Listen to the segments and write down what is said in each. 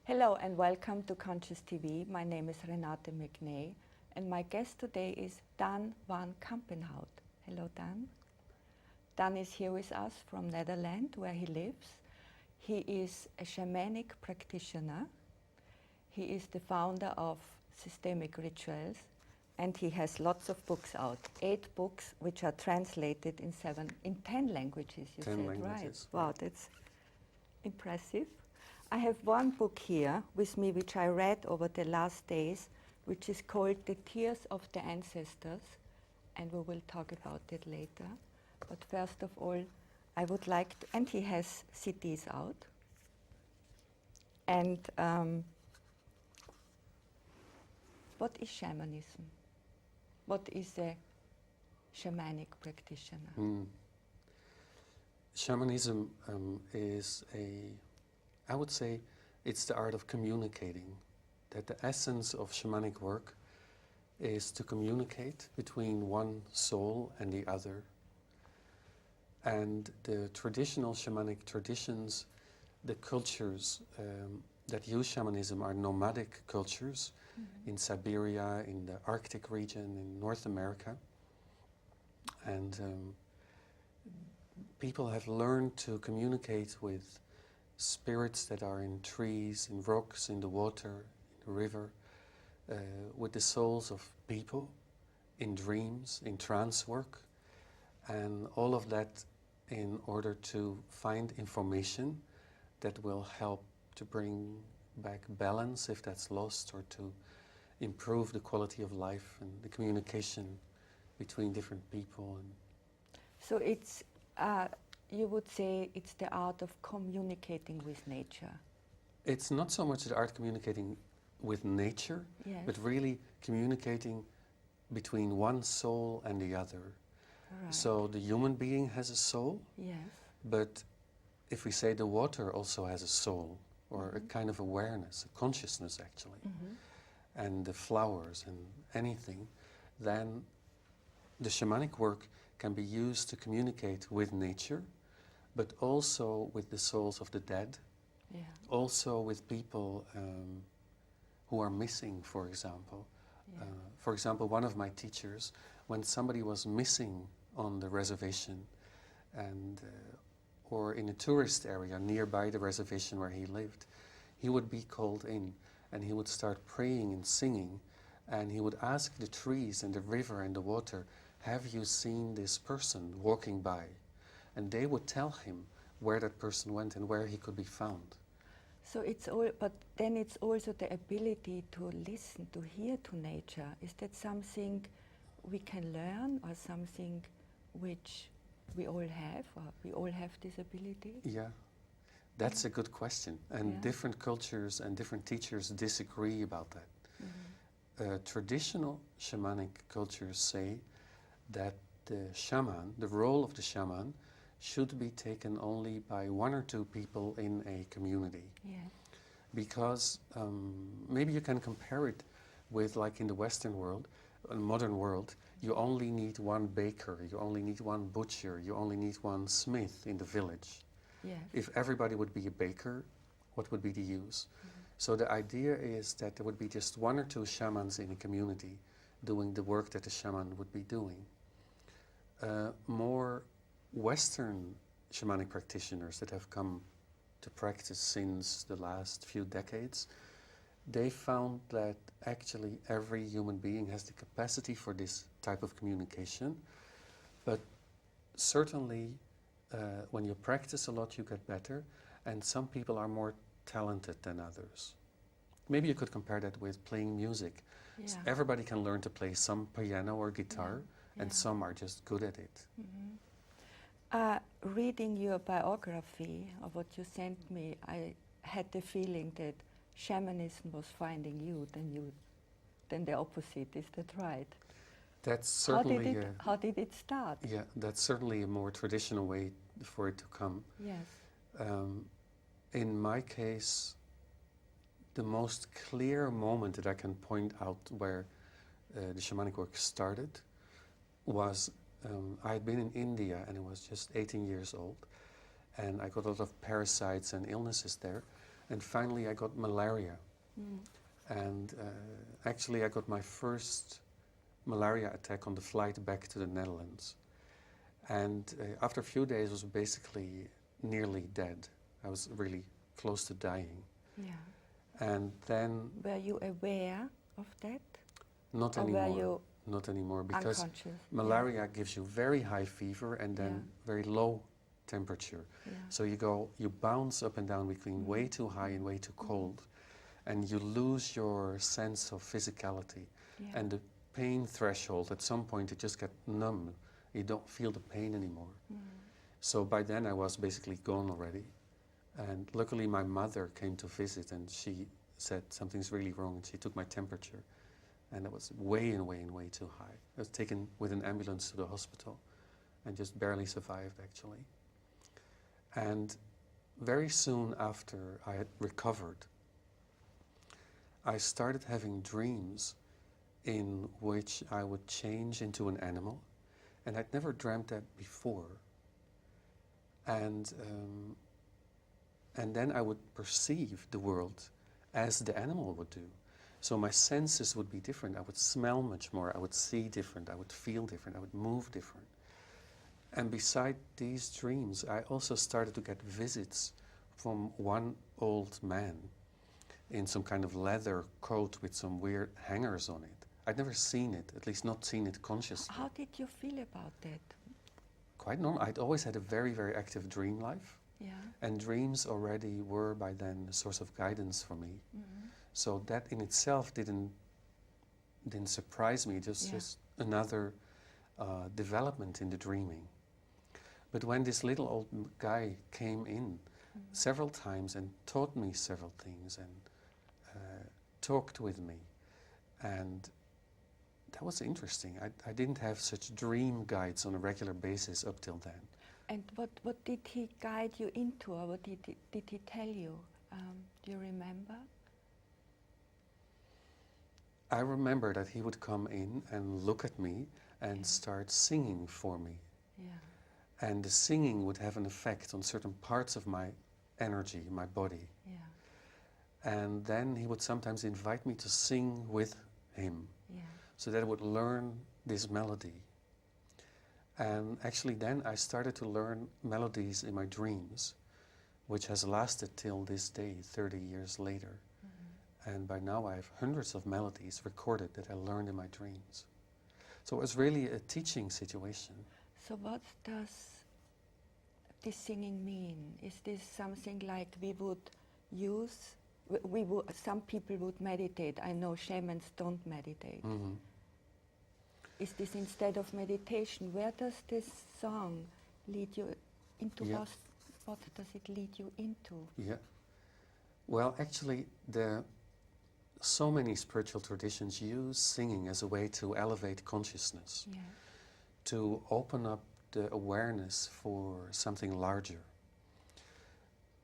Hello and welcome to Conscious TV. My name is Renate McNay and my guest today is Daan van Kampenhout. Hello Daan. Daan is here with us from Netherlands where he lives. He is a shamanic practitioner. He is the founder of Systemic Rituals and he has lots of books out. 8 books which are translated in 10 languages, you 10 said, languages, right? Wow, that's impressive. I have one book here with me which I read over the last days, which is called The Tears of the Ancestors, and we will talk about it later. But first of all, I would like to, and he has CDs out. And what is shamanism? What is a shamanic practitioner? Shamanism is I would say it's the art of communicating. That the essence of shamanic work is to communicate between one soul and the other. And the traditional shamanic traditions, the cultures that use shamanism are nomadic cultures in Siberia, in the Arctic region, in North America. And people have learned to communicate with spirits that are in trees, in rocks, in the water, in the river, with the souls of people, in dreams, in trance work, and all of that in order to find information that will help to bring back balance if that's lost, or to improve the quality of life and the communication between different people. So it's you would say it's the art of communicating with nature. It's not so much the art of communicating with nature, Yes. but really communicating between one soul and the other. Right. So the human being has a soul, Yes. but if we say the water also has a soul, or a kind of awareness, a consciousness actually, and the flowers and anything, then the shamanic work can be used to communicate with nature, but also with the souls of the dead, also with people who are missing, for example. For example, one of my teachers, when somebody was missing on the reservation, and or in a tourist area nearby the reservation where he lived, he would be called in and he would start praying and singing, and he would ask the trees and the river and the water, "Have you seen this person walking by?" And they would tell him where that person went and where he could be found. So it's all, but then it's also the ability to listen, to hear to nature. Is that something we can learn, or something which we all have, or we all have this ability? Yeah, that's a good question. And different cultures and different teachers disagree about that. Traditional shamanic cultures say that the shaman, the role of the shaman, should be taken only by 1 or 2 people in a community. Yeah. Because maybe you can compare it with, like in the Western world, modern world, you only need 1 baker, you only need 1 butcher, you only need 1 smith in the village. Yes. If everybody would be a baker, what would be the use? So the idea is that there would be just 1 or 2 shamans in a community doing the work that the shaman would be doing. More Western shamanic practitioners that have come to practice since the last few decades, they found that actually every human being has the capacity for this type of communication, but certainly when you practice a lot you get better, and some people are more talented than others. Maybe you could compare that with playing music. Yeah. Everybody can learn to play some piano or guitar, and some are just good at it. Reading your biography, of what you sent me, I had the feeling that shamanism was finding you, then the opposite. Is that right? That's certainly how did it start? Yeah, that's certainly a more traditional way for it to come. Yes. In my case, the most clear moment that I can point out where the shamanic work started was I had been in India and I was just 18 years old, and I got a lot of parasites and illnesses there, And finally I got malaria. Mm. And actually I got my first malaria attack on the flight back to the Netherlands. And after a few days I was basically nearly dead. I was really close to dying. Yeah. And then... Were you aware of that? Not or anymore. Were you not anymore, because unconscious? malaria gives you very high fever and then very low temperature. Yeah. So you bounce up and down between way too high and way too cold, and you lose your sense of physicality. Yeah. And the pain threshold, at some point it just got numb. You don't feel the pain anymore. So by then I was basically gone already. And luckily my mother came to visit and she said something's really wrong, and she took my temperature. And it was way too high. I was taken with an ambulance to the hospital and just barely survived, actually. And very soon after I had recovered, I started having dreams in which I would change into an animal. And I'd never dreamt that before. And then I would perceive the world as the animal would do. So my senses would be different. I would smell much more. I would see different. I would feel different. I would move different. And beside these dreams, I also started to get visits from one old man in some kind of leather coat with some weird hangers on it. I'd never seen it, at least not seen it consciously. How did you feel about that? Quite normal. I'd always had a very, very active dream life. Yeah. And dreams already were by then a source of guidance for me. Mm-hmm. So that in itself didn't surprise me, just another development in the dreaming. But when this little old guy came in several times and taught me several things and talked with me, and that was interesting. I didn't have such dream guides on a regular basis up till then. And what did he guide you into, or what did he tell you? Do you remember? I remember that he would come in and look at me and start singing for me. Yeah. And the singing would have an effect on certain parts of my energy, my body. Yeah. And then he would sometimes invite me to sing with him, so that I would learn this melody. And actually then I started to learn melodies in my dreams, which has lasted till this day, 30 years later. And by now I have hundreds of melodies recorded that I learned in my dreams. So it was really a teaching situation. So what does this singing mean? Is this something like we would use? Some people would meditate. I know shamans don't meditate. Mm-hmm. Is this instead of meditation? Where does this song lead you into? Yeah. What does it lead you into? Yeah. Well, actually, so many spiritual traditions use singing as a way to elevate consciousness, to open up the awareness for something larger.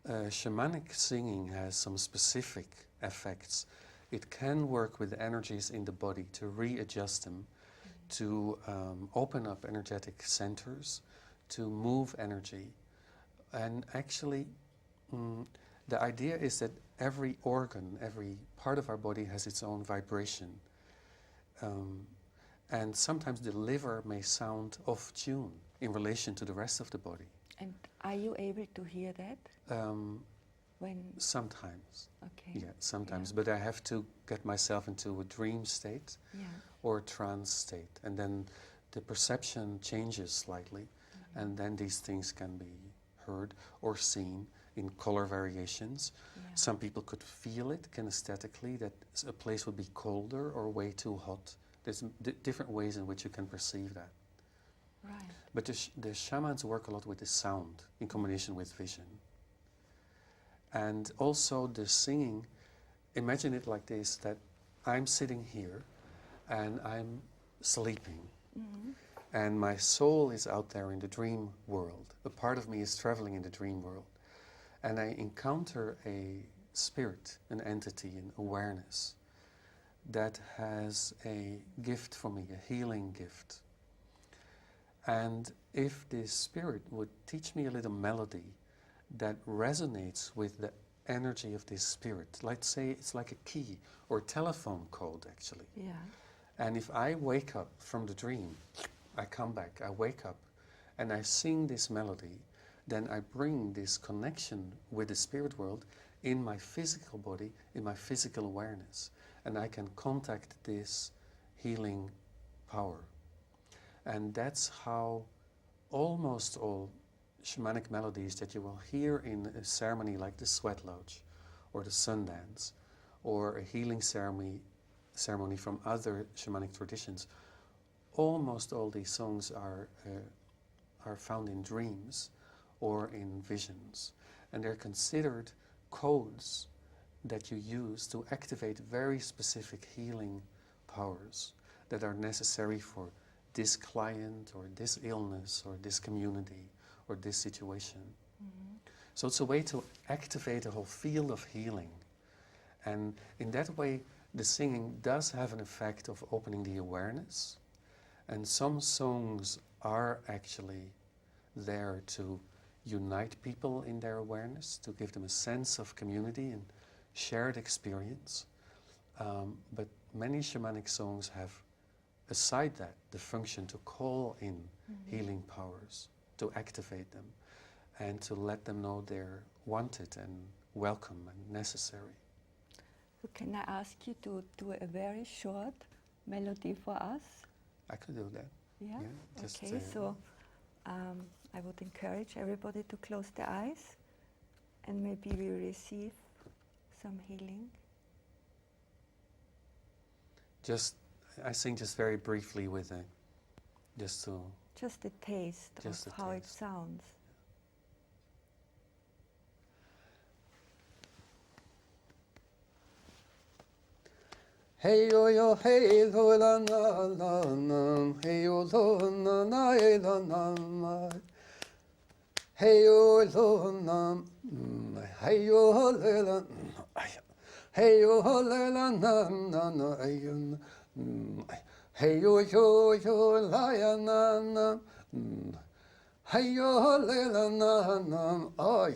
Shamanic singing has some specific effects. It can work with energies in the body to readjust them, to open up energetic centers, to move energy. And actually, the idea is that every organ, every part of our body has its own vibration. And sometimes the liver may sound off tune in relation to the rest of the body. And are you able to hear that? When? Sometimes. Okay. Yeah, sometimes. But I have to get myself into a dream state or a trance state. And then the perception changes slightly. And then these things can be heard or seen in color variations. Some people could feel it kinesthetically, that a place would be colder or way too hot. There's different ways in which you can perceive that. Right. But the shamans work a lot with the sound in combination with vision. And also the singing, imagine it like this, that I'm sitting here and I'm sleeping. And my soul is out there in the dream world. A part of me is traveling in the dream world. And I encounter a spirit, an entity, an awareness that has a gift for me, a healing gift. And if this spirit would teach me a little melody that resonates with the energy of this spirit. Let's say it's like a key or a telephone code, actually. Yeah. And if I wake up from the dream, I come back, I wake up, and I sing this melody, then I bring this connection with the spirit world in my physical body, in my physical awareness. And I can contact this healing power. And that's how almost all shamanic melodies that you will hear in a ceremony like the Sweat Lodge or the Sundance or a healing ceremony from other shamanic traditions, almost all these songs are found in dreams or in visions. And they're considered codes that you use to activate very specific healing powers that are necessary for this client or this illness or this community or this situation. Mm-hmm. So it's a way to activate a whole field of healing. And in that way, the singing does have an effect of opening the awareness. And some songs are actually there to unite people in their awareness, to give them a sense of community and shared experience. But many shamanic songs have, aside that, the function to call in healing powers, to activate them, and to let them know they're wanted and welcome and necessary. So can I ask you to do a very short melody for us? I could do that. Yeah? Just, okay, so I would encourage everybody to close their eyes and maybe we receive some healing. I sing just very briefly with it, just a taste of how it sounds. Hey yo yo hey lo la na la na hey yo lo na na hey la na na hey yo lo na hey yo le la hey yo le la na na na hey yo yo la ya na na hey yo le la na na oh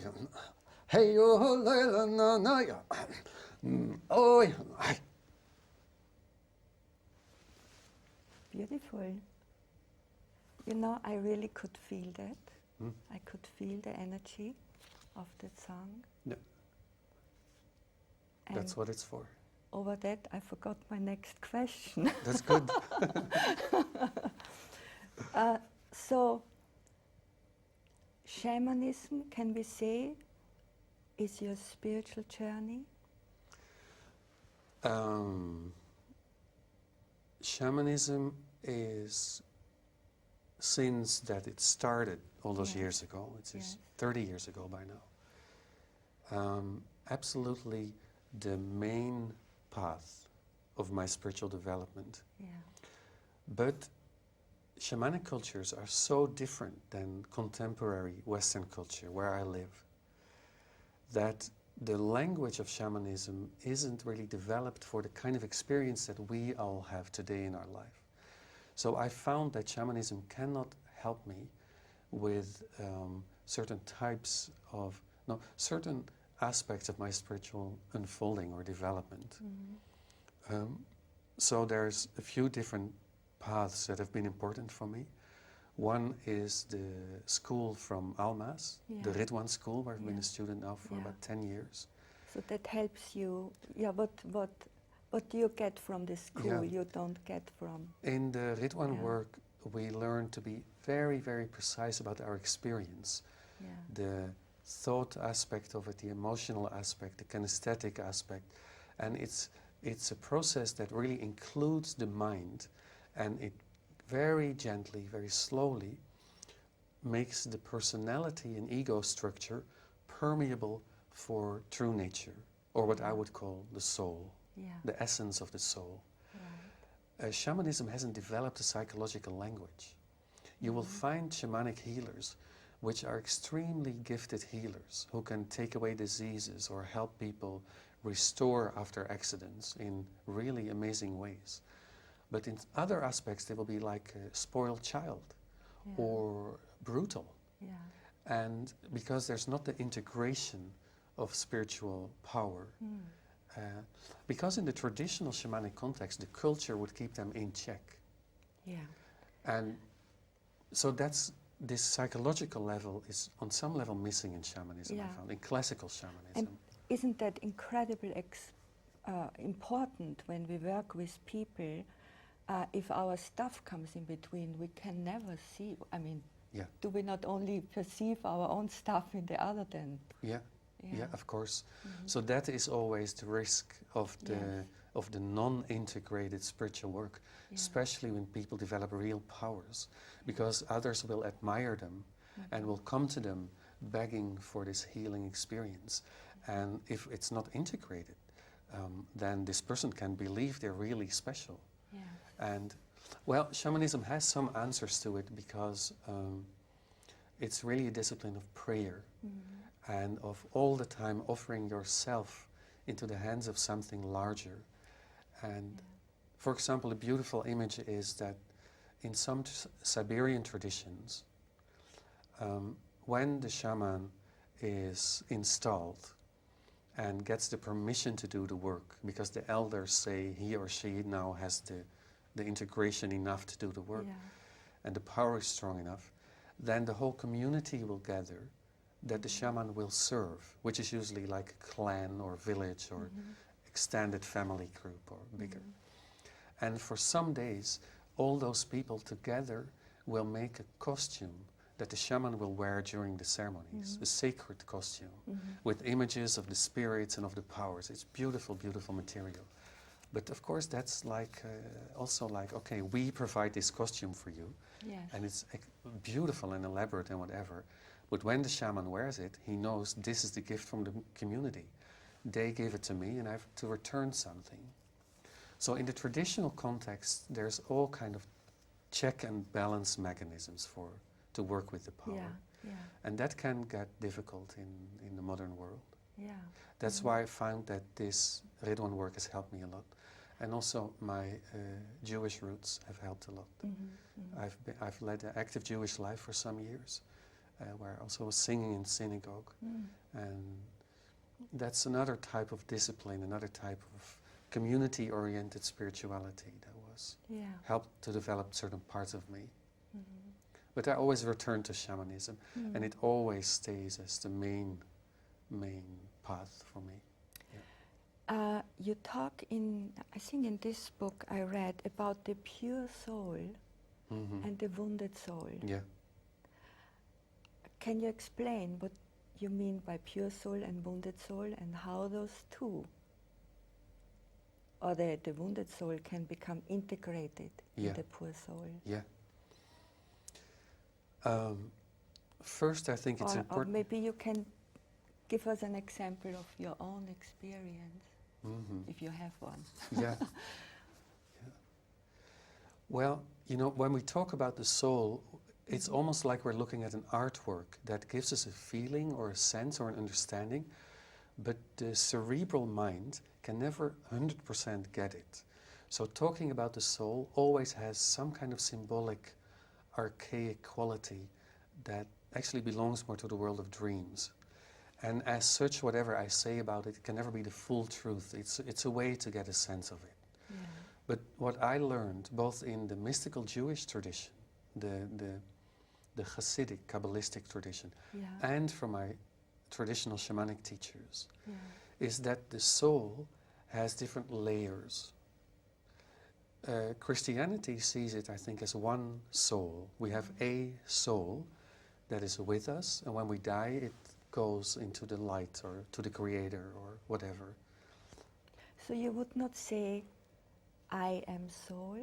hey yo le la na na ya oh Beautiful. You know, I really could feel that. I could feel the energy of that song. Yeah. And that's what it's for. Over that, I forgot my next question. That's good. So, shamanism, can we say, is your spiritual journey? Shamanism is, since that it started all those years ago, it's 30 years ago by now, absolutely the main path of my spiritual development. Yeah. But shamanic cultures are so different than contemporary Western culture where I live, that the language of shamanism isn't really developed for the kind of experience that we all have today in our life. So I found that shamanism cannot help me with certain aspects of my spiritual unfolding or development. So there's a few different paths that have been important for me. One is the school from Alma's, the Ridwan school, where I've been a student now for about 10 years. So that helps you. Yeah, what do you get from the school you don't get from? In the Ridwan work, we learn to be very, very precise about our experience. Yeah. The thought aspect of it, the emotional aspect, the kinesthetic aspect. And it's a process that really includes the mind, and it very gently, very slowly makes the personality and ego structure permeable for true nature, or what I would call the soul, the essence of the soul. Right. Shamanism hasn't developed a psychological language. You will find shamanic healers which are extremely gifted healers who can take away diseases or help people restore after accidents in really amazing ways. But in other aspects, they will be like a spoiled child or brutal. Yeah. And because there's not the integration of spiritual power. Because in the traditional shamanic context, the culture would keep them in check. Yeah. And so this psychological level is on some level missing in shamanism, I found, in classical shamanism. And isn't that incredibly important when we work with people? If our stuff comes in between, we can never see. I mean, do we not only perceive our own stuff in the other then? Yeah, of course. So that is always the risk of the non-integrated spiritual work, especially when people develop real powers, because others will admire them and will come to them begging for this healing experience. And if it's not integrated, then this person can believe they're really special. And, well, shamanism has some answers to it because it's really a discipline of prayer and of all the time offering yourself into the hands of something larger. And, for example, a beautiful image is that in some Siberian traditions, when the shaman is installed and gets the permission to do the work, because the elders say he or she now has the integration enough to do the work, and the power is strong enough, then the whole community will gather that the shaman will serve, which is usually like a clan or village or extended family group or bigger. And for some days, all those people together will make a costume that the shaman will wear during the ceremonies, a sacred costume with images of the spirits and of the powers. It's beautiful, beautiful material. But of course, that's like also like, okay, we provide this costume for you, and it's beautiful and elaborate and whatever. But when the shaman wears it, he knows this is the gift from the community. They gave it to me, and I have to return something. So in the traditional context, there's all kind of check and balance mechanisms to work with the power. And that can get difficult in the modern world. That's why I found that this Ridwan work has helped me a lot. And also my Jewish roots have helped a lot. I've led an active Jewish life for some years, where I also was singing in synagogue. And that's another type of discipline, another type of community-oriented spirituality that was helped to develop certain parts of me. But I always return to shamanism, and it always stays as the main path for me. You talk I think in this book I read about the pure soul and the wounded soul. Can you explain what you mean by pure soul and wounded soul, and how those two, or the wounded soul, can become integrated in the pure soul? First, I think it's important. Or maybe you can give us an example of your own experience, if you have one. Well, you know, when we talk about the soul, it's almost like we're looking at an artwork that gives us a feeling or a sense or an understanding, but the cerebral mind can never 100% get it. So talking about the soul always has some kind of symbolic, archaic quality that actually belongs more to the world of dreams. And as such, whatever I say about it can never be the full truth. It's a way to get a sense of it. But what I learned, both in the mystical Jewish tradition, the Hasidic, Kabbalistic tradition, and from my traditional shamanic teachers, is that the soul has different layers. Christianity sees it, I think, as one soul. We have a soul that is with us, and when we die, it goes into the light or to the Creator or whatever. So you would not say, I am soul?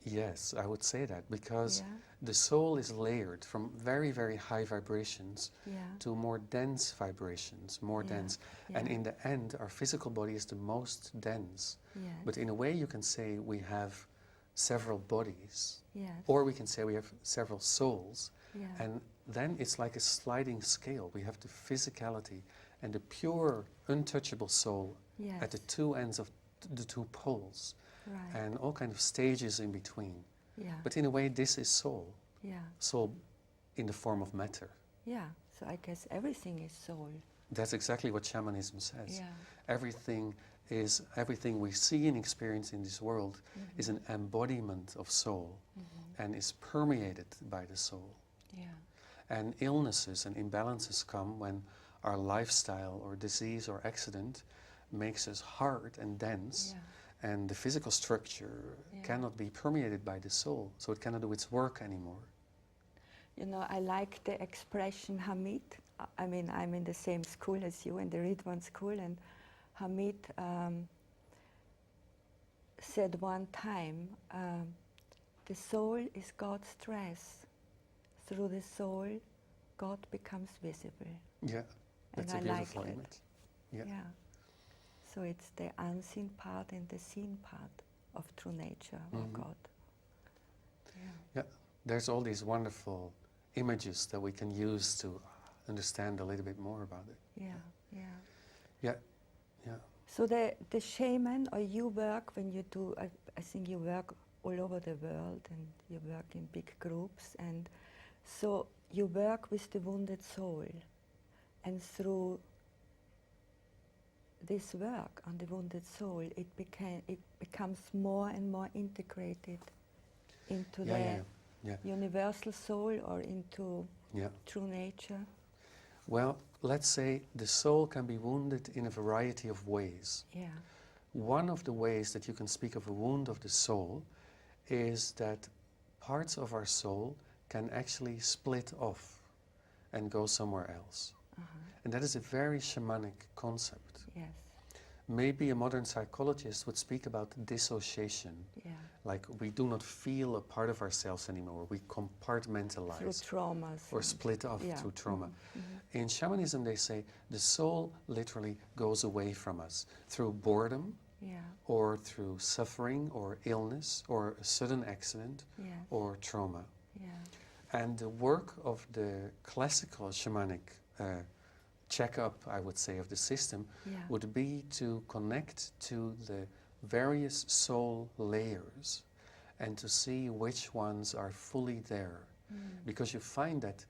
Yes, I would say that, because the soul is layered from very, very high vibrations to more dense vibrations, more dense. And in the end, our physical body is the most dense. But in a way, you can say we have several bodies, or we can say we have several souls. And then it's like a sliding scale. We have the physicality and the pure, untouchable soul at the two ends of the two poles. And all kind of stages in between. But in a way, this is soul. Soul in the form of matter. So I guess everything is soul. That's exactly what shamanism says. Yeah. Everything we see and experience in this world is an embodiment of soul and is permeated by the soul. Yeah. And illnesses and imbalances come when our lifestyle or disease or accident makes us hard and dense, and the physical structure cannot be permeated by the soul, so it cannot do its work anymore. You know, I like the expression Hamid. I mean, I'm in the same school as you, in the Ridwan school, and Hamid said one time, the soul is God's dress. Through the soul, God becomes visible. Yeah, that's And a I beautiful like image. Yeah. So it's the unseen part and the seen part of true nature, or God. Yeah, there's all these wonderful images that we can use to understand a little bit more about it. Yeah. So the shaman, or you work when you do, I think you work all over the world and you work in big groups, and so you work with the wounded soul, and through this work on the wounded soul, it becomes more and more integrated into the universal soul, or into true nature. Well, let's say the soul can be wounded in a variety of ways. Yeah. One of the ways that you can speak of a wound of the soul is that parts of our soul can actually split off and go somewhere else. And that is a very shamanic concept. Yes. Maybe a modern psychologist would speak about dissociation. Yeah. Like we do not feel a part of ourselves anymore. We compartmentalize. Through traumas. Or split off through trauma. In shamanism, they say the soul literally goes away from us through boredom, or through suffering, or illness, or a sudden accident, or trauma. And the work of the classical shamanic checkup, I would say, of the system would be to connect to the various soul layers and to see which ones are fully there. Because you find that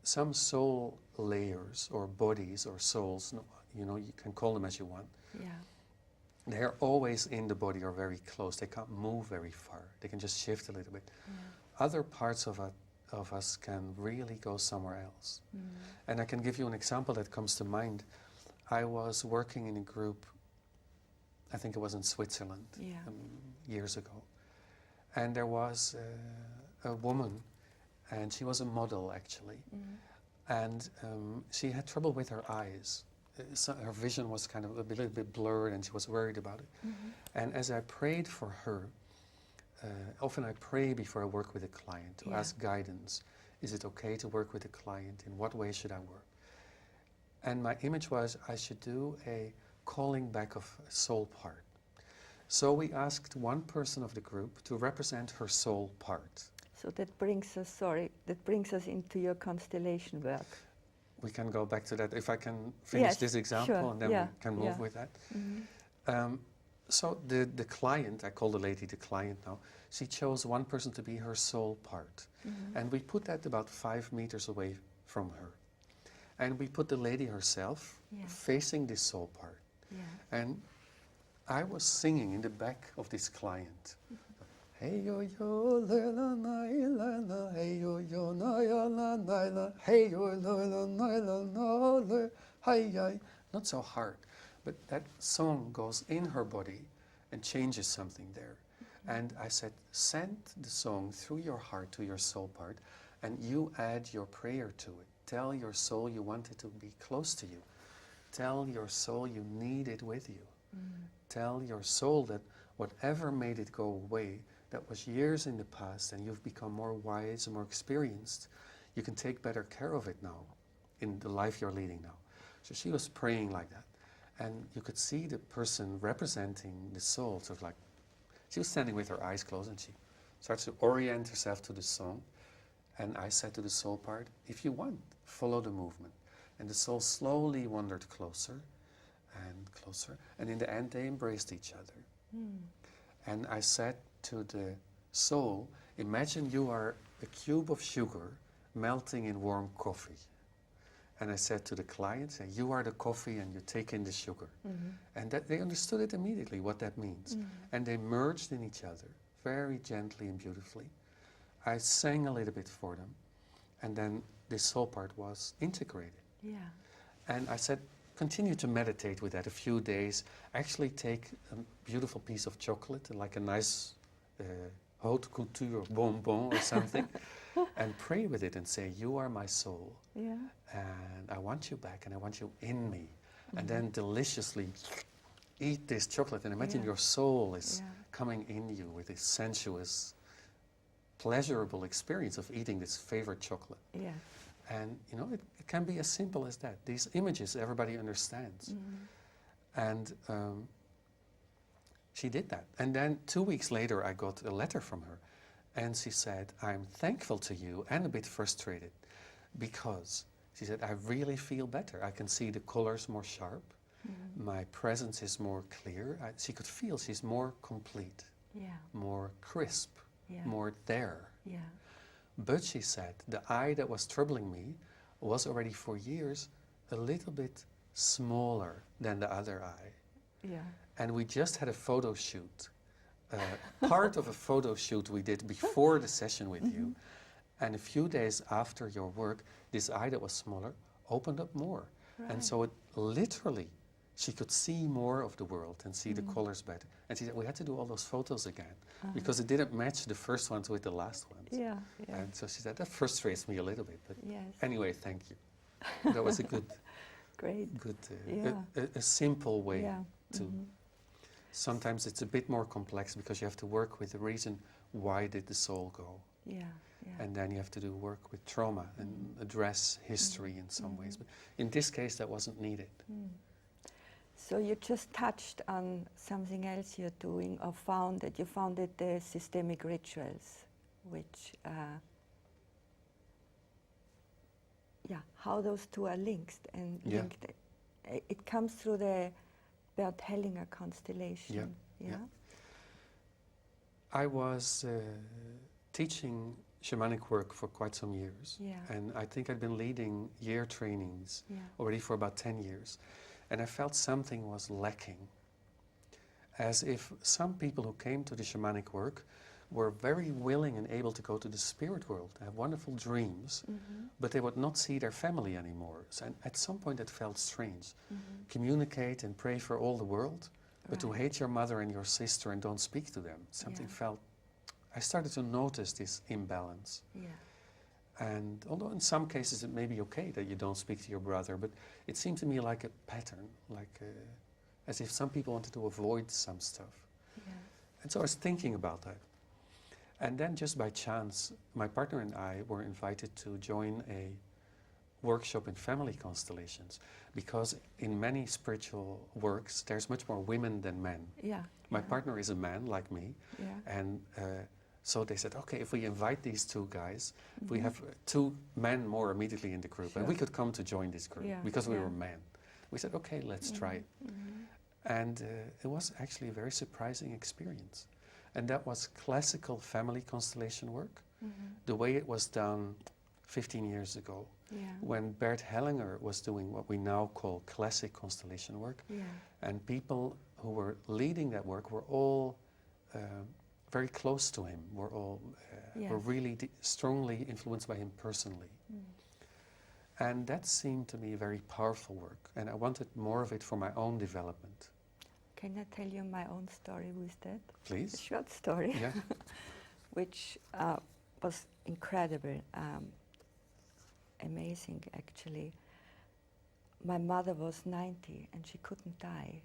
some soul layers or bodies or souls, you know, you can call them as you want, they're always in the body or very close. They can't move very far. They can just shift a little bit. Other parts of us can really go somewhere else. And I can give you an example that comes to mind. I was working in a group, I think it was in Switzerland years ago. And there was a woman, and she was a model actually. And she had trouble with her eyes. So her vision was kind of a little bit blurred, and she was worried about it. And as I prayed for her, often I pray before I work with a client to ask guidance. Is it okay to work with a client? In what way should I work? And my image was I should do a calling back of a soul part. So we asked one person of the group to represent her soul part. So that brings us into your constellation work. We can go back to that if I can finish this example, and then we can move with that. So the client, I call the lady the client now, she chose one person to be her soul part. And we put that about 5 meters away from her. And we put the lady herself facing this soul part. And I was singing in the back of this client. Hey yo yo la la la la, hey yo yo la la la la, hey yo la la la la, hey. Not so hard, but that song goes in her body and changes something there. And I said, send the song through your heart to your soul part, and you add your prayer to it. Tell your soul you want it to be close to you. Tell your soul you need it with you. Tell your soul that whatever made it go away, that was years in the past, and you've become more wise and more experienced, you can take better care of it now, in the life you're leading now. So she was praying like that. And you could see the person representing the soul, sort of like, she was standing with her eyes closed, and she starts to orient herself to the song. And I said to the soul part, if you want, follow the movement. And the soul slowly wandered closer and closer. And in the end, they embraced each other. And I said to the soul, imagine you are a cube of sugar melting in warm coffee. And I said to the clients, you are the coffee and you take in the sugar. And that they understood it immediately, what that means. And they merged in each other very gently and beautifully. I sang a little bit for them. And then this soul part was integrated. Yeah. And I said, continue to meditate with that a few days. Actually take a beautiful piece of chocolate, like a nice haute couture bonbon or something, and pray with it and say, you are my soul. Yeah. And I want you back and I want you in me. And then deliciously eat this chocolate and imagine your soul is coming in you with this sensuous, pleasurable experience of eating this favorite chocolate. Yeah. And you know, it can be as simple as that. These images everybody understands. And she did that. And then 2 weeks later I got a letter from her. And she said, I'm thankful to you and a bit frustrated because she said, I really feel better. I can see the colors more sharp. My presence is more clear. She could feel she's more complete, more crisp, more there. Yeah. But she said, the eye that was troubling me was already for years a little bit smaller than the other eye. Yeah. And we just had a photo shoot. Part of a photo shoot we did before the session with you. And a few days after your work, this eye that was smaller opened up more. Right. And so it literally, she could see more of the world and see the colors better. And she said, we had to do all those photos again because it didn't match the first ones with the last ones. Yeah. Yeah. And so she said, that frustrates me a little bit. But Yes. anyway, thank you. That was a good, Great. a simple way Yeah. to... Sometimes it's a bit more complex because you have to work with the reason why did the soul go. Yeah. Yeah. And then you have to do work with trauma and address history in some ways. But in this case, that wasn't needed. So you just touched on something else you're doing, or founded. You founded the systemic rituals, which, how those two are linked and linked. It comes through the Bert Hellinger constellation. Yeah. I was teaching shamanic work for quite some years. Yeah. And I think I'd been leading year trainings already for about 10 years. And I felt something was lacking. As if some people who came to the shamanic work were very willing and able to go to the spirit world, have wonderful dreams, but they would not see their family anymore. So, and at some point it felt strange. Communicate and pray for all the world, but to hate your mother and your sister and don't speak to them. Something felt, I started to notice this imbalance. Yeah. And although in some cases it may be okay that you don't speak to your brother, but it seemed to me like a pattern, like as if some people wanted to avoid some stuff. Yeah. And so I was thinking about that. And then just by chance, my partner and I were invited to join a workshop in family constellations, because in many spiritual works, there's much more women than men. Yeah. My partner is a man like me, and so they said, okay, if we invite these two guys, we have two men more immediately in the group, and we could come to join this group because we were men. We said, okay, let's try it. And it was actually a very surprising experience. And that was classical family constellation work, the way it was done 15 years ago, when Bert Hellinger was doing what we now call classic constellation work. And people who were leading that work were all very close to him, were all were really strongly influenced by him personally. And that seemed to me very powerful work, and I wanted more of it for my own development. Can I tell you my own story with that? Please. A short story, which was incredible, amazing actually. My mother was 90 and she couldn't die.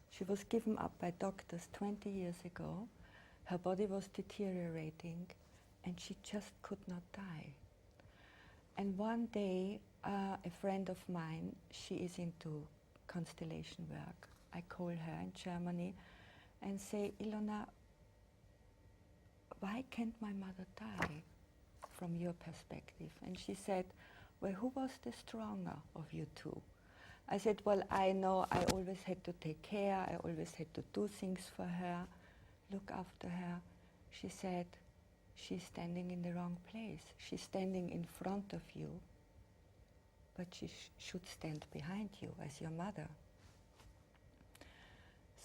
She was given up by doctors 20 years ago. Her body was deteriorating and she just could not die. And one day, a friend of mine, she is into constellation work. I call her in Germany and say, Ilona, why can't my mother die from your perspective? And she said, well, who was the stronger of you two? I said, well, I know I always had to take care, I always had to do things for her, look after her. She said, she's standing in the wrong place. She's standing in front of you but she should stand behind you as your mother.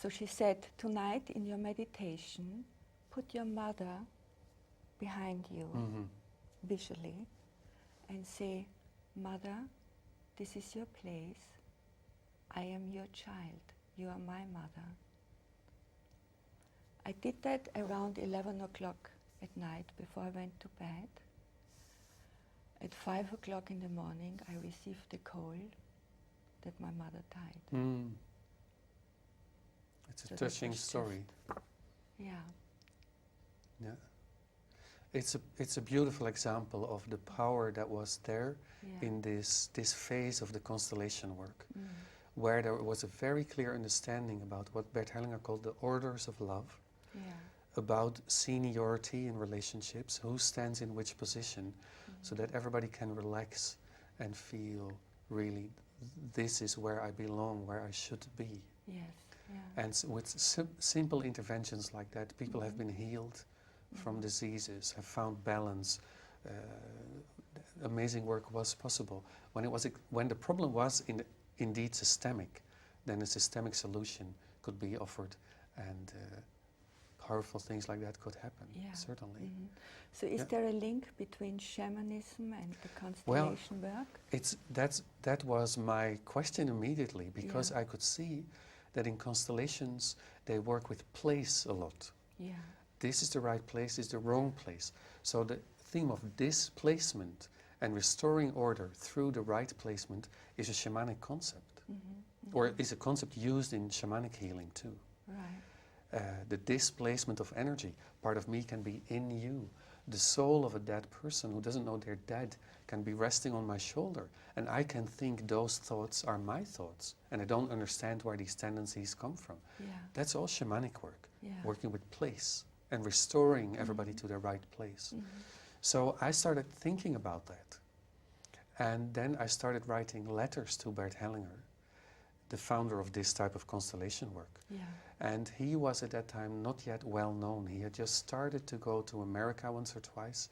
So she said, tonight in your meditation, put your mother behind you visually and say, Mother, this is your place. I am your child. You are my mother. I did that around 11 o'clock at night before I went to bed. At 5 o'clock in the morning, I received a call that my mother died. It's a touching story. Yeah. Yeah. It's a beautiful example of the power that was there in this phase of the constellation work, where there was a very clear understanding about what Bert Hellinger called the orders of love, about seniority in relationships, who stands in which position, so that everybody can relax and feel really, this is where I belong, where I should be. Yes. Yeah. And with simple interventions like that, people have been healed from diseases, have found balance. Amazing work was possible. When the problem was indeed systemic, then a systemic solution could be offered, and powerful things like that could happen, certainly. So is there a link between shamanism and the constellation work? That was my question immediately, because I could see that in constellations they work with place a lot. Yeah. This is the right place, this is the wrong place. So the theme of displacement and restoring order through the right placement is a shamanic concept, or is a concept used in shamanic healing too. Right. The displacement of energy. Part of me can be in you. The soul of a dead person who doesn't know they're dead can be resting on my shoulder, and I can think those thoughts are my thoughts, and I don't understand where these tendencies come from. Yeah. That's all shamanic work, working with place and restoring everybody to their right place. So I started thinking about that, and then I started writing letters to Bert Hellinger, the founder of this type of constellation work. Yeah. And he was at that time not yet well known. He had just started to go to America once or twice.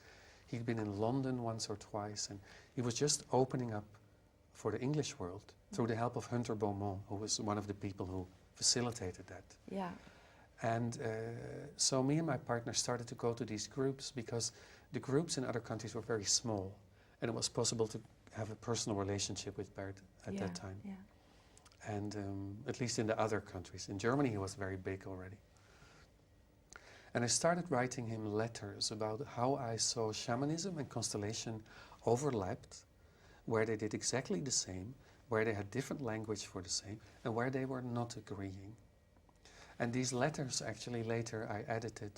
He'd been in London once or twice, and he was just opening up for the English world through the help of Hunter Beaumont, who was one of the people who facilitated that. Yeah. And so me and my partner started to go to these groups, because the groups in other countries were very small, and it was possible to have a personal relationship with Bert at that time. Yeah. And at least in the other countries. In Germany he was very big already. And I started writing him letters about how I saw shamanism and constellation overlapped, where they did exactly the same, where they had different language for the same, and where they were not agreeing. And these letters, actually later I edited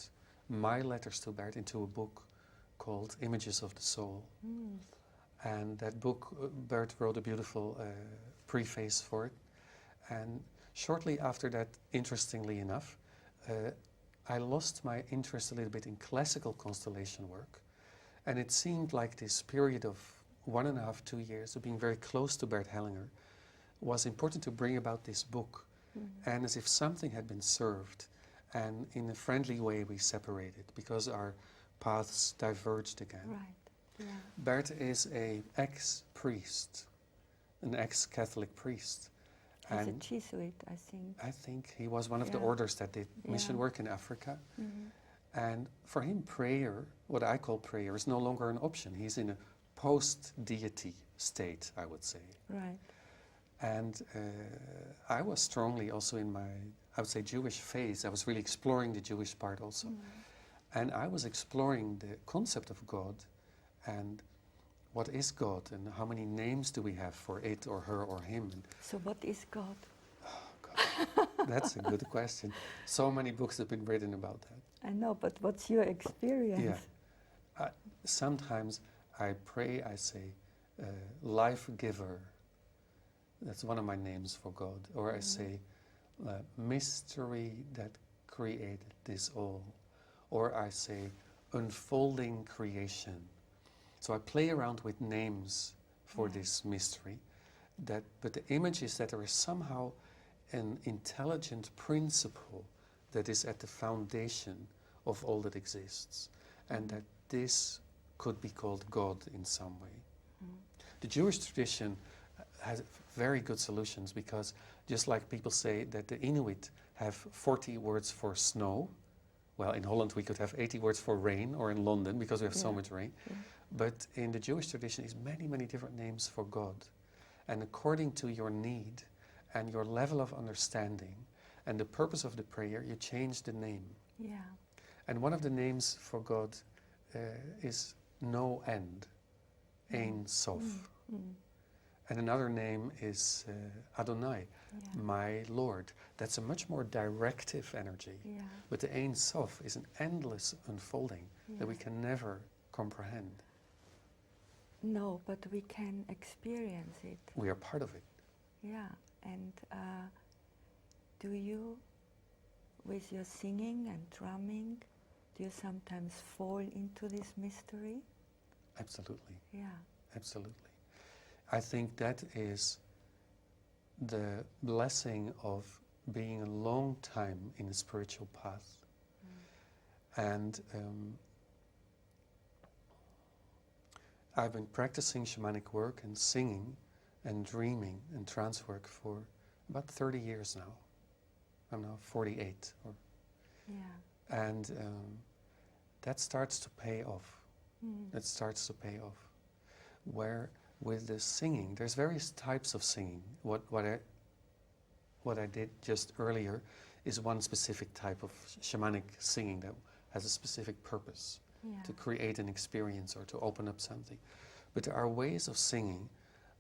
my letters to Bert into a book called Images of the Soul. And that book, Bert wrote a beautiful preface for it. And shortly after that, interestingly enough, I lost my interest a little bit in classical constellation work. And it seemed like this period of 1.5, 2 years of being very close to Bert Hellinger was important to bring about this book. And as if something had been served, and in a friendly way we separated, because our paths diverged again. Right. Yeah. Bert is an ex-priest, an ex-Catholic priest. He's a Jesuit, I think. I think he was one of the orders that did mission work in Africa. And for him, prayer, what I call prayer, is no longer an option. He's in a post-deity state, I would say. Right. And I was strongly also in my, I would say, Jewish phase. I was really exploring the Jewish part also. And I was exploring the concept of God, and what is God, and how many names do we have for it or her or him. And so what is God? oh God, that's a good question. So many books have been written about that. I know, but what's your experience? Yeah. Sometimes I pray, I say, life giver. That's one of my names for God. Or I say, mystery that created this all. Or I say, unfolding creation. So I play around with names for this mystery. But the image is that there is somehow an intelligent principle that is at the foundation of all that exists. And that this could be called God in some way. The Jewish tradition has very good solutions, because just like people say that the Inuit have 40 words for snow, well, in Holland we could have 80 words for rain, or in London because we have so much rain. Yeah. But in the Jewish tradition is many, many different names for God. And according to your need and your level of understanding and the purpose of the prayer, you change the name. Yeah. And one of the names for God is no end, Ein Sof. And another name is Adonai, my Lord. That's a much more directive energy. Yeah. But the Ein Sof is an endless unfolding that we can never comprehend. No, but we can experience it. We are part of it. Yeah. And do you, with your singing and drumming, do you sometimes fall into this mystery? Absolutely. Yeah. Absolutely. I think that is the blessing of being a long time in a spiritual path. And I've been practicing shamanic work and singing and dreaming and trance work for about 30 years now. I'm now 48. And that starts to pay off. That starts to pay off. Where with the singing, there's various types of singing. What I did just earlier is one specific type of shamanic singing that has a specific purpose to create an experience or to open up something. But there are ways of singing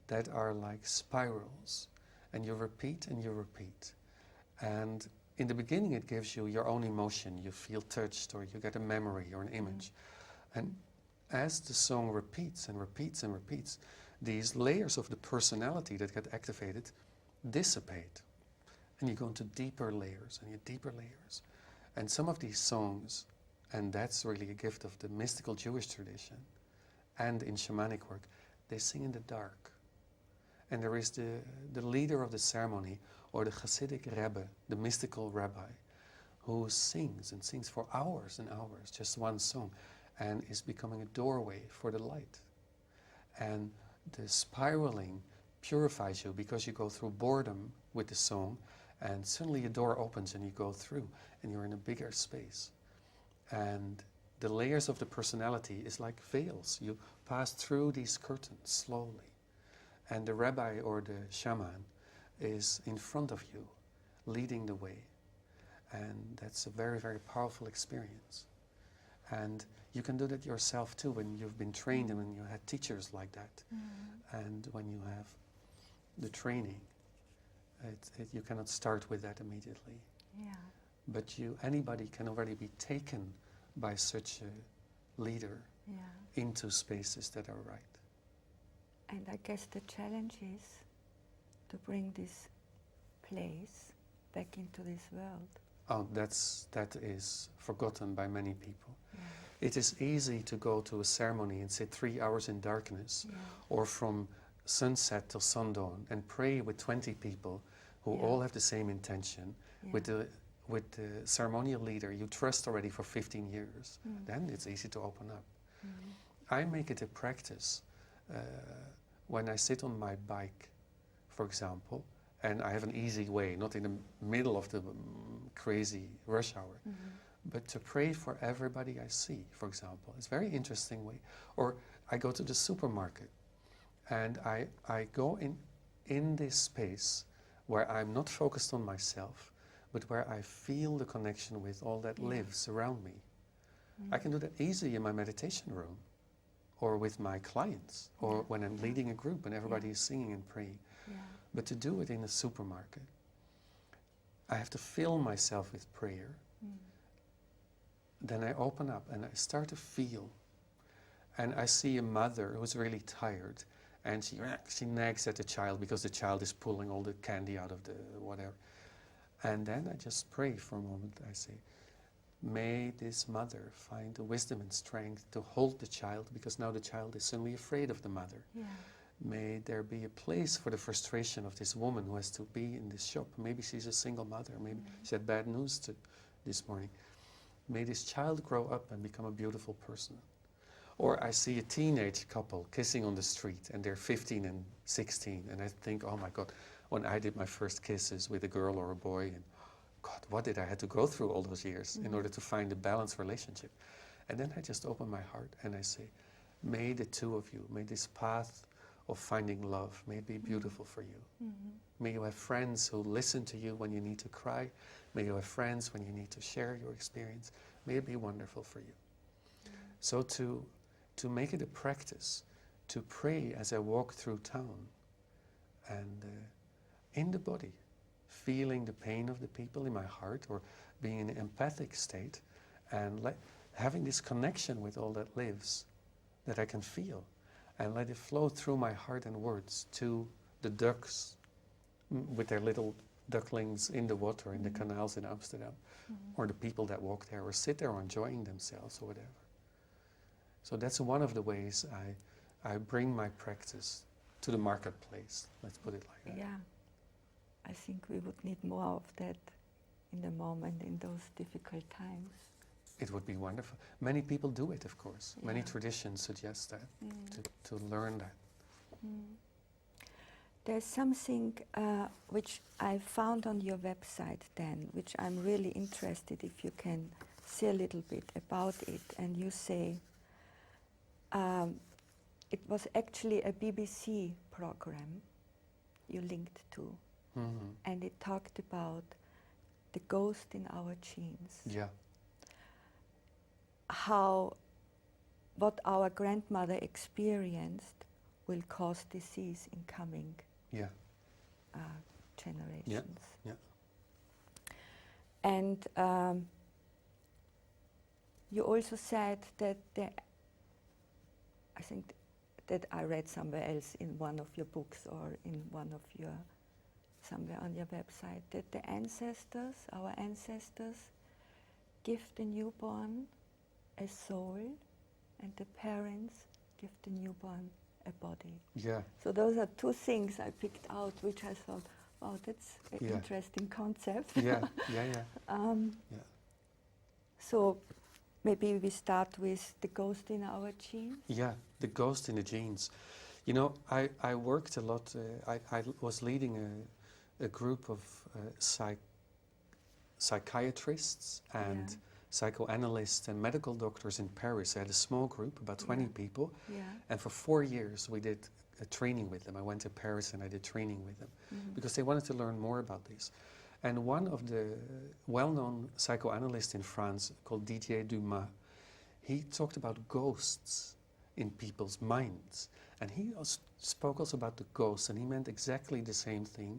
that are like spirals, and you repeat and you repeat. And in the beginning it gives you your own emotion, you feel touched or you get a memory or an image. And as the song repeats and repeats and repeats, these layers of the personality that get activated dissipate. And you go into deeper layers and deeper layers. And some of these songs, and that's really a gift of the mystical Jewish tradition and in shamanic work, they sing in the dark. And there is the leader of the ceremony, or the Hasidic Rebbe, the mystical rabbi, who sings and sings for hours and hours, just one song, and is becoming a doorway for the light. And the spiraling purifies you because you go through boredom with the song, and suddenly a door opens and you go through and you're in a bigger space. And the layers of the personality is like veils. You pass through these curtains slowly. And the rabbi or the shaman is in front of you, leading the way. And that's a very, very powerful experience. And you can do that yourself too when you've been trained and when you had teachers like that. And when you have the training, you cannot start with that immediately. Yeah. But anybody can already be taken by such a leader into spaces that are right. And I guess the challenge is to bring this place back into this world. Oh, that is forgotten by many people. It is easy to go to a ceremony and sit 3 hours in darkness, or from sunset till sundown, and pray with 20 people who all have the same intention, with the ceremonial leader you trust already for 15 years. Then it's easy to open up. I make it a practice when I sit on my bike, for example, and I have an easy way, not in the middle of the crazy rush hour, but to pray for everybody I see, for example. It's a very interesting way. Or I go to the supermarket and I go in this space where I'm not focused on myself, but where I feel the connection with all that lives around me. I can do that easily in my meditation room, or with my clients, or when I'm leading a group and everybody is singing and praying. But to do it in a supermarket, I have to fill myself with prayer. Then I open up and I start to feel. And I see a mother who's really tired, and she nags at the child because the child is pulling all the candy out of the whatever. And then I just pray for a moment. I say, may this mother find the wisdom and strength to hold the child, because now the child is suddenly afraid of the mother. May there be a place for the frustration of this woman who has to be in this shop. Maybe she's a single mother. Maybe she had bad news this morning. May this child grow up and become a beautiful person. Or I see a teenage couple kissing on the street and they're 15 and 16 and I think, oh my God, when I did my first kisses with a girl or a boy, and God, what did I have to go through all those years in order to find a balanced relationship? And then I just open my heart and I say, may the two of you, may this path of finding love, may it be beautiful for you. May you have friends who listen to you when you need to cry. May you have friends when you need to share your experience. May it be wonderful for you. So to make it a practice, to pray as I walk through town and in the body, feeling the pain of the people in my heart or being in an empathic state and having this connection with all that lives that I can feel and let it flow through my heart and words to the ducks with their little ducklings in the water in the canals in Amsterdam or the people that walk there or sit there enjoying themselves or whatever. So that's one of the ways I bring my practice to the marketplace. Let's put it like that. Yeah, I think we would need more of that in the moment, in those difficult times. It would be wonderful. Many people do it, of course. Yeah. Many traditions suggest that, to learn that. There's something which I found on your website, Dan, which I'm really interested if you can say a little bit about it. And you say, it was actually a BBC program you linked to, and it talked about the ghost in our genes. Yeah. How what our grandmother experienced will cause disease in coming generations. Yeah. And you also said that I think that I read somewhere else in one of your books or in one of your, somewhere on your website, that the ancestors, our ancestors, give the newborn a soul and the parents give the newborn a body. Yeah. So those are two things I picked out, which I thought, wow, that's an interesting concept. Yeah. So maybe we start with the ghost in our genes. Yeah, the ghost in the genes. You know, I worked a lot. I was leading a group of psychiatrists and psychoanalysts and medical doctors in Paris. I had a small group, about 20 people. Yeah. And for 4 years we did a training with them. I went to Paris and I did training with them because they wanted to learn more about this. And one of the well-known psychoanalysts in France called Didier Dumas, he talked about ghosts in people's minds. And he spoke also about the ghosts, and he meant exactly the same thing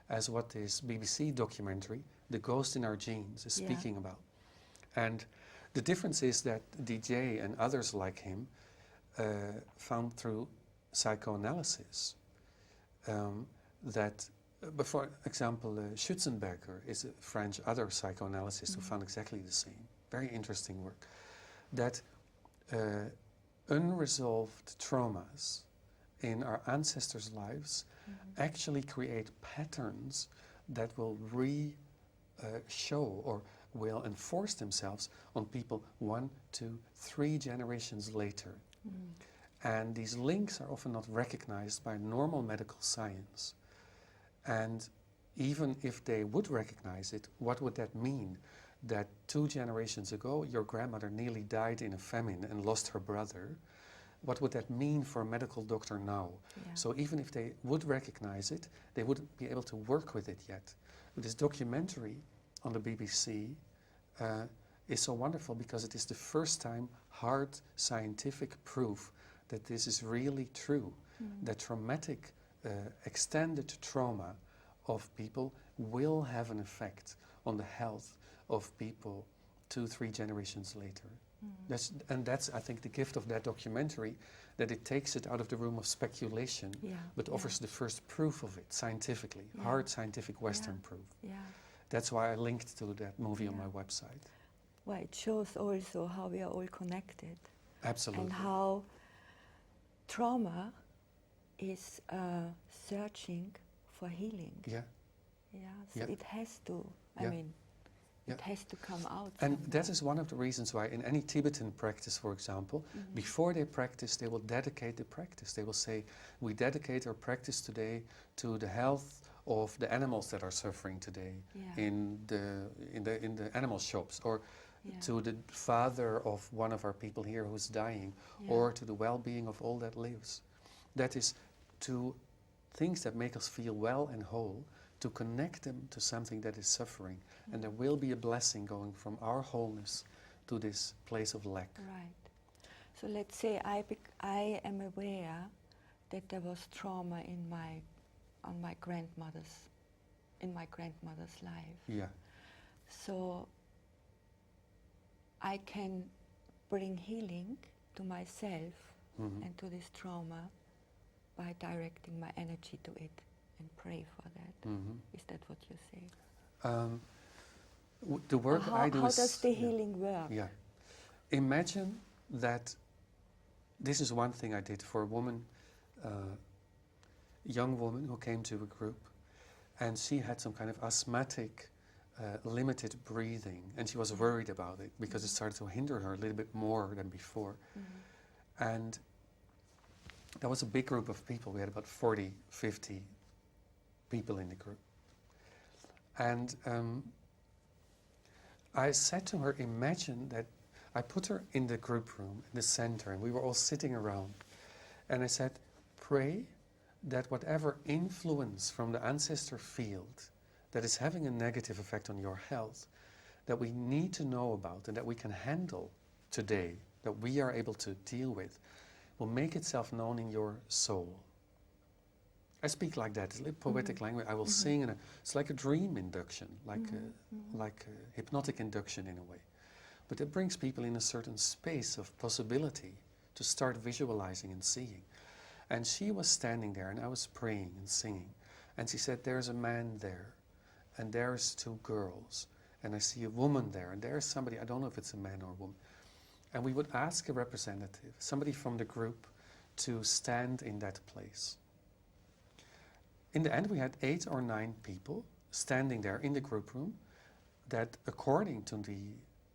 as what this BBC documentary, The Ghost in Our Genes, is speaking about. And the difference is that DJ and others like him found through psychoanalysis that, but for example, Schützenberger is a French other psychoanalyst who found exactly the same. Very interesting work. That unresolved traumas in our ancestors' lives actually create patterns that will show or will enforce themselves on people 1, 2, 3 generations later. And these links are often not recognized by normal medical science. And even if they would recognize it, what would that mean? That 2 generations ago, your grandmother nearly died in a famine and lost her brother. What would that mean for a medical doctor now? Yeah. So even if they would recognize it, they wouldn't be able to work with it yet. But this documentary on the BBC is so wonderful because it is the first time hard scientific proof that this is really true, that traumatic extended trauma of people will have an effect on the health of people 2, 3 generations later. That's, I think, the gift of that documentary, that it takes it out of the room of speculation, but offers the first proof of it scientifically, hard scientific Western proof. That's why I linked to that movie on my website. Well, it shows also how we are all connected. Absolutely. And how trauma is searching for healing. So it has to. I mean, Yeah. It has to come out. And somehow. that is one of the reasons why in any Tibetan practice, for example, before they practice, they will dedicate the practice. They will say, we dedicate our practice today to the health of the animals that are suffering today Yeah. in the animal shops, or Yeah. to the father of one of our people here who's dying, Yeah. or to the well-being of all that lives. That is to things that make us feel well and whole, to connect them to something that is suffering. And there will be a blessing going from our wholeness to this place of lack. Right. So let's say I am aware that there was trauma in my grandmother's life. Yeah. So I can bring healing to myself and to this trauma by directing my energy to it and pray for that. Is that what you say? The work I do how is... does the healing work? Yeah. Imagine that this is one thing I did for a woman, young woman who came to a group, and she had some kind of asthmatic, limited breathing, and she was worried about it because it started to hinder her a little bit more than before. And there was a big group of people. We had about 40, 50 people in the group. And I said to her, imagine that I put her in the group room, in the center, and we were all sitting around. And I said, pray that whatever influence from the ancestor field that is having a negative effect on your health, that we need to know about and that we can handle today, that we are able to deal with, will make itself known in your soul. I speak like that. It's a little poetic language. I will sing, and it's like a dream induction, like a hypnotic induction in a way. But it brings people in a certain space of possibility to start visualizing and seeing. And she was standing there, and I was praying and singing. And she said, there's a man there, and there's two girls, and I see a woman there, and there's somebody, I don't know if it's a man or a woman. And we would ask a representative, somebody from the group, to stand in that place. In the end, we had 8 or 9 people standing there in the group room that, according to the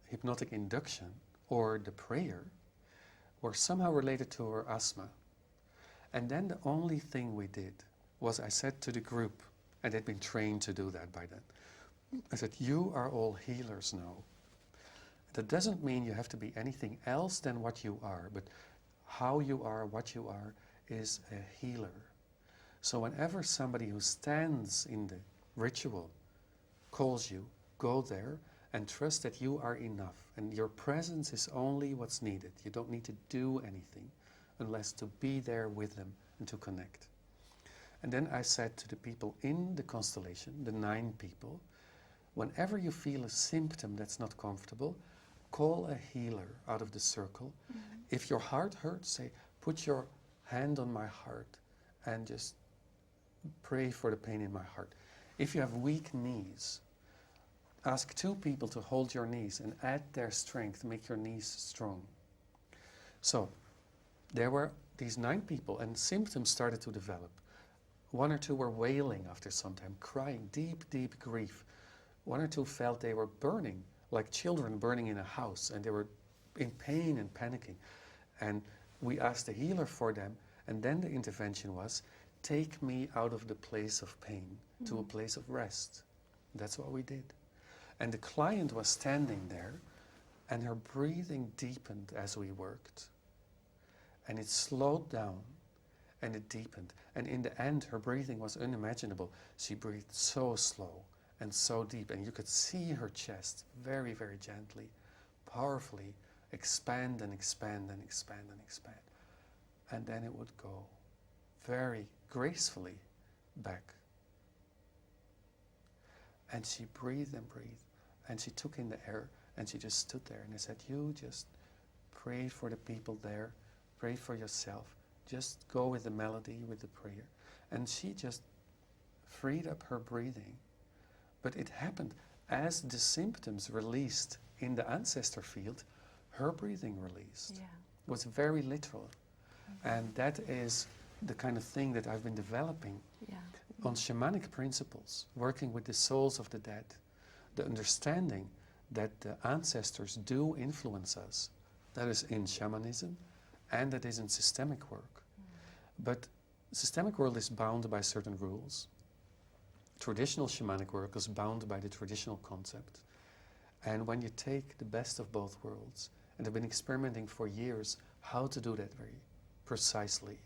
hypnotic induction or the prayer, were somehow related to her asthma. And then the only thing we did was I said to the group, and they'd been trained to do that by then, I said, you are all healers now. That doesn't mean you have to be anything else than what you are, but how you are, what you are, is a healer. So whenever somebody who stands in the ritual calls you, go there and trust that you are enough. And your presence is only what's needed. You don't need to do anything unless to be there with them and to connect. And then I said to the people in the constellation, the 9 people, whenever you feel a symptom that's not comfortable, call a healer out of the circle. If your heart hurts, say, put your hand on my heart and just pray for the pain in my heart. If you have weak knees, ask 2 people to hold your knees and add their strength, make your knees strong. So there were these 9 people, and symptoms started to develop. 1 or 2 were wailing after some time, crying, deep, deep grief. 1 or 2 felt they were burning, like children burning in a house, and they were in pain and panicking. And we asked the healer for them, and then the intervention was, take me out of the place of pain to a place of rest. That's what we did. And the client was standing there, and her breathing deepened as we worked. And it slowed down, and it deepened. And in the end, her breathing was unimaginable. She breathed so slow and so deep, and you could see her chest very, very gently, powerfully expand and expand and expand and expand. And then it would go very gracefully back. And she breathed and breathed, and she took in the air, and she just stood there. And I said, you just pray for the people there, pray for yourself, just go with the melody, with the prayer. And she just freed up her breathing. But it happened as the symptoms released in the ancestor field, her breathing released. Yeah. It was very literal. And that is the kind of thing that I've been developing on shamanic principles, working with the souls of the dead, the understanding that the ancestors do influence us. That is in shamanism, and that is in systemic work. But systemic work is bound by certain rules. Traditional shamanic work is bound by the traditional concept. And when you take the best of both worlds, and I've been experimenting for years how to do that very precisely.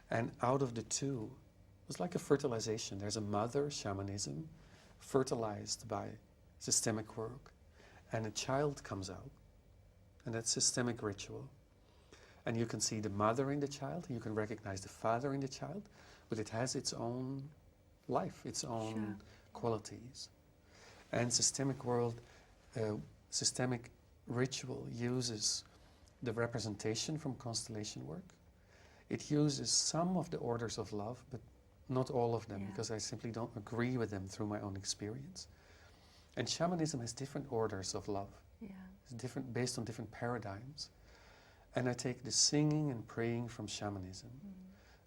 And out of the two, it's like a fertilization. There's a mother, shamanism, fertilized by systemic work, and a child comes out, and that's systemic ritual. And you can see the mother in the child, and you can recognize the father in the child, but it has its own life, its own qualities. And systemic world, systemic ritual uses the representation from constellation work. It uses some of the orders of love, but not all of them, because I simply don't agree with them through my own experience. And shamanism has different orders of love. It's different, based on different paradigms. And I take the singing and praying from shamanism,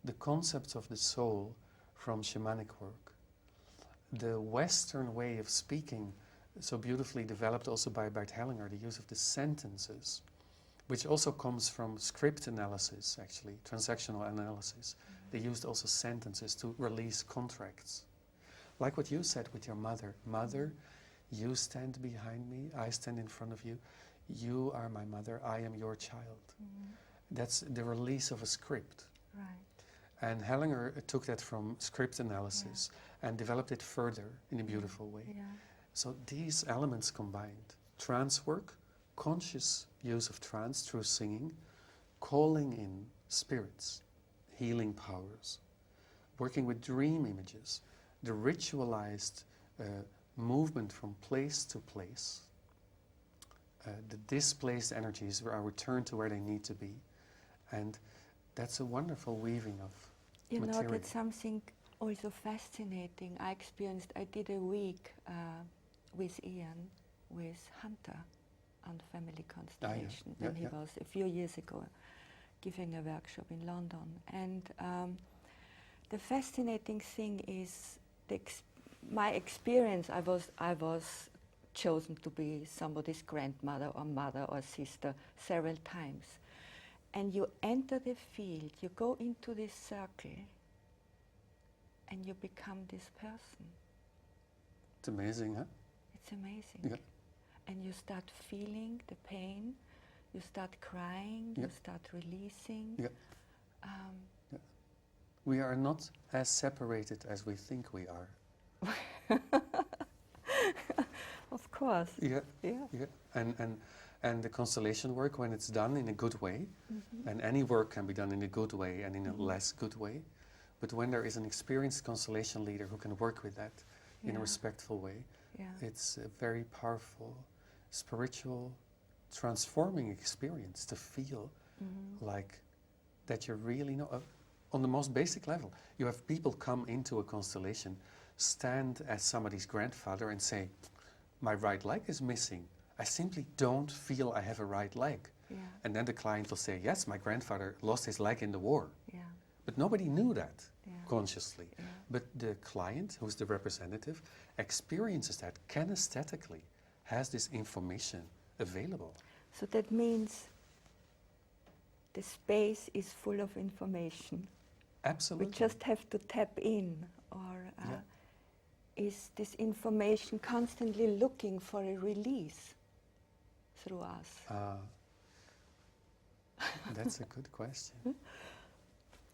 the concepts of the soul from shamanic work, the Western way of speaking, so beautifully developed also by Bert Hellinger, the use of the sentences, which also comes from script analysis, actually, transactional analysis. They used also sentences to release contracts. Like what you said with your mother. Mother, you stand behind me, I stand in front of you. You are my mother, I am your child. That's the release of a script. And Hellinger took that from script analysis and developed it further in a beautiful way. So these elements combined, trance work, conscious use of trance through singing, calling in spirits, healing powers, working with dream images, the ritualized movement from place to place, the displaced energies are returned to where they need to be. And that's a wonderful weaving of material. You know, that's something also fascinating. I did a week with Ian, with Hunter, on family constellation, when he was a few years ago giving a workshop in London. And the fascinating thing is my experience. I was chosen to be somebody's grandmother or mother or sister several times. And you enter the field, you go into this circle, and you become this person. It's amazing, huh? It's amazing. And you start feeling the pain, you start crying, you start releasing. We are not as separated as we think we are. Of course. And the constellation work, when it's done in a good way, and any work can be done in a good way and in a less good way, but when there is an experienced constellation leader who can work with that in a respectful way, it's a very powerful, spiritual, transforming experience to feel like that you really know, on the most basic level. You have people come into a constellation, stand as somebody's grandfather and say, my right leg is missing. I simply don't feel I have a right leg. And then the client will say, yes, my grandfather lost his leg in the war. But nobody knew that consciously. But the client, who's the representative, experiences that kinesthetically, has this information available. So that means the space is full of information. Absolutely. We just have to tap in, or is this information constantly looking for a release through us? That's a good question.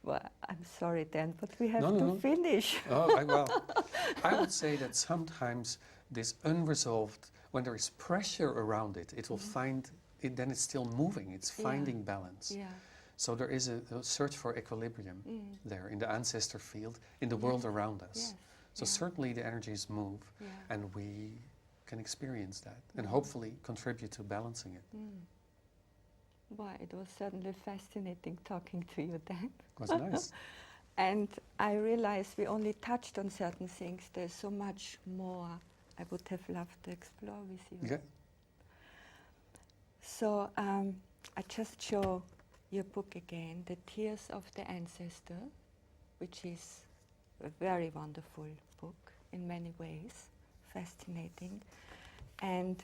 Well, I'm sorry, Dan, but we have to finish. I would say that sometimes this unresolved, when there is pressure around it, it will find, then it's still moving, it's finding balance. So there is a search for equilibrium there in the ancestor field, in the world around us. So certainly the energies move, and we can experience that, and hopefully contribute to balancing it. Well, it was certainly fascinating talking to you, Dan. It was nice. And I realized we only touched on certain things. There's so much more I would have loved to explore with you. So I just show your book again, The Tears of the Ancestor, which is a very wonderful book in many ways, fascinating. And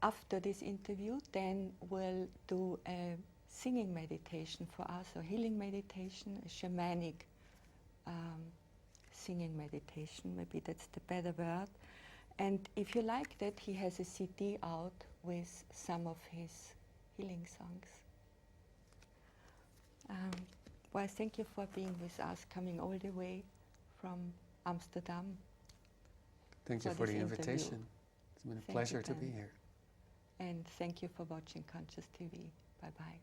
after this interview, then we'll do a singing meditation for us, or healing meditation, a shamanic singing meditation, maybe that's the better word. And if you like that, he has a CD out with some of his healing songs. Well, thank you for being with us, coming all the way from Amsterdam. Thank you for the invitation. It's been a pleasure to be here. And thank you for watching Conscious TV. Bye-bye.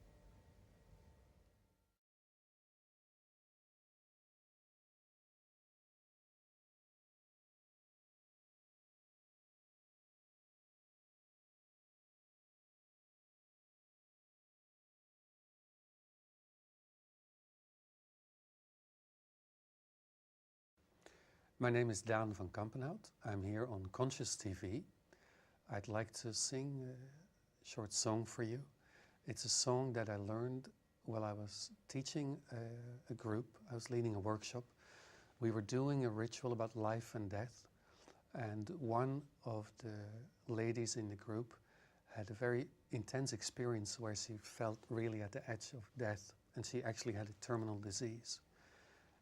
My name is Daan van Kampenhout. I'm here on Conscious TV. I'd like to sing a short song for you. It's a song that I learned while I was teaching a group. I was leading a workshop. We were doing a ritual about life and death, and one of the ladies in the group had a very intense experience where she felt really at the edge of death, and she actually had a terminal disease.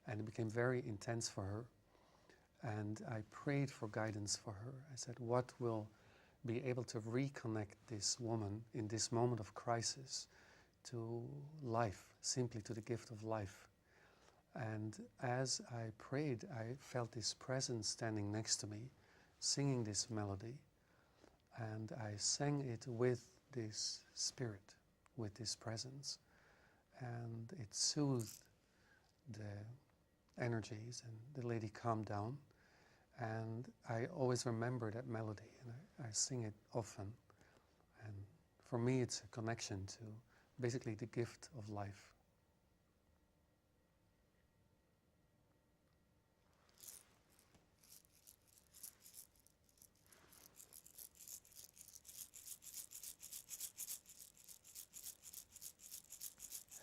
And it became very intense for her. And I prayed for guidance for her. I said, what will be able to reconnect this woman in this moment of crisis to life, simply to the gift of life? And as I prayed, I felt this presence standing next to me, singing this melody. And I sang it with this spirit, with this presence. And it soothed the energies, and the lady calmed down. And I always remember that melody, and I sing it often. And for me, it's a connection to basically the gift of life.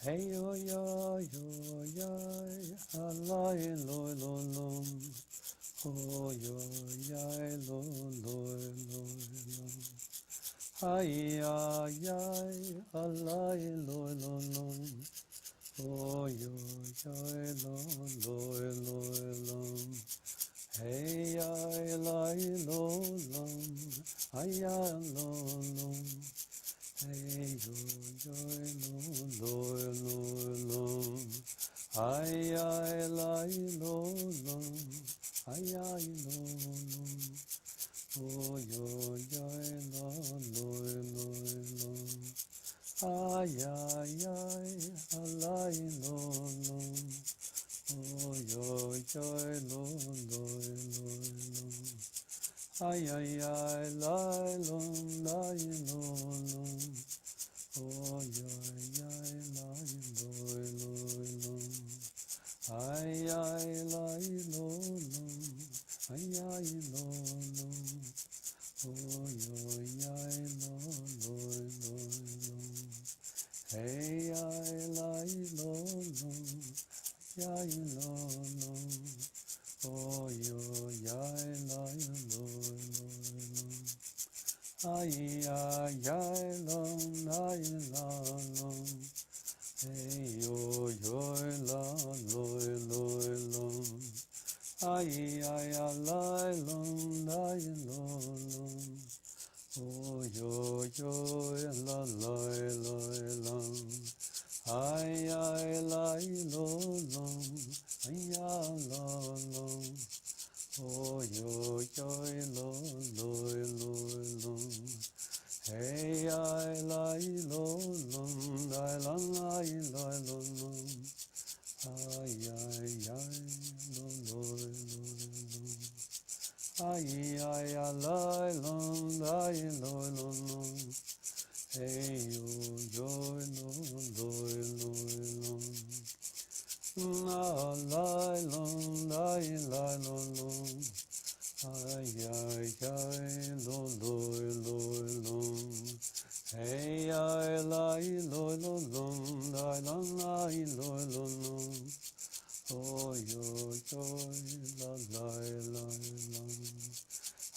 Hey yo yo yo yo, alai lo lo lo. Oh yo yai lo lo lo lo, ay ay ay, alai lo lo lo. Oh yo yai lo lo lo lo, hey ay lai lo lo, ay ay lo lo, hey yo yai lo lo lo, ay ay lai lo lo. Ay ay lo lo, oh yo ay lo lo lo, ay ay ay, alay lo lo, oh yo ay lo lo, ay ay ay, lay lo lo, oh yo ay lay lo. Ay ay lai lo lo, ay ay lo lo, oh yo ay lo lo, hey ay lai lo lo, ay lo lo, oh yo ay lai lo lo, ay ay ay lo, ay lo lo. Hey yo yo la lo lo, ay ay la lo lo, oh yo la lo, ay ay la lo, ay lo, oh yo lo. Hey I lie lo lum, I lie lo lum, ay lo lum, ay lie lum, ay lo lum, hey yo lo lum, na lie lum, ay lo lum. Ay lo lo, hey ay lo lo, ay lo lo, oh yo la,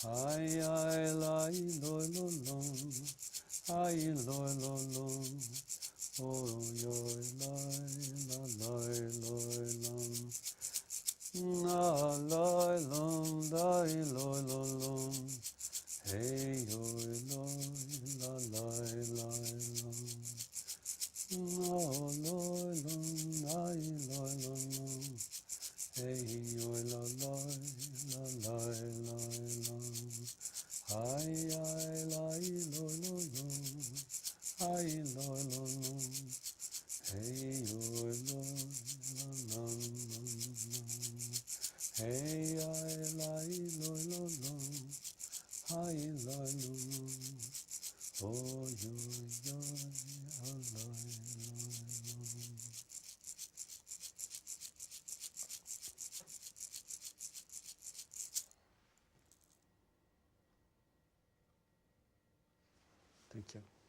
Ai ai lai loi lo long, ai loi lo long, oh yoi lai la lai loi long, na lai long, dai loi lo long, hey yoi loi la lai lai long, na loi long, ai loi lo long. Hey, oi la lai, la lai, lai, lai. Ai, ai, lai, loi, loi, loi. Ai, loi, loi, loi. Hey, oi, loi, la, lai, lai, lai. Hey, ai, lai, loi, loi, loi. Ai, lai, loi, loi. Oh, yoi, yoi, a, lai, lai, lai. Thank you.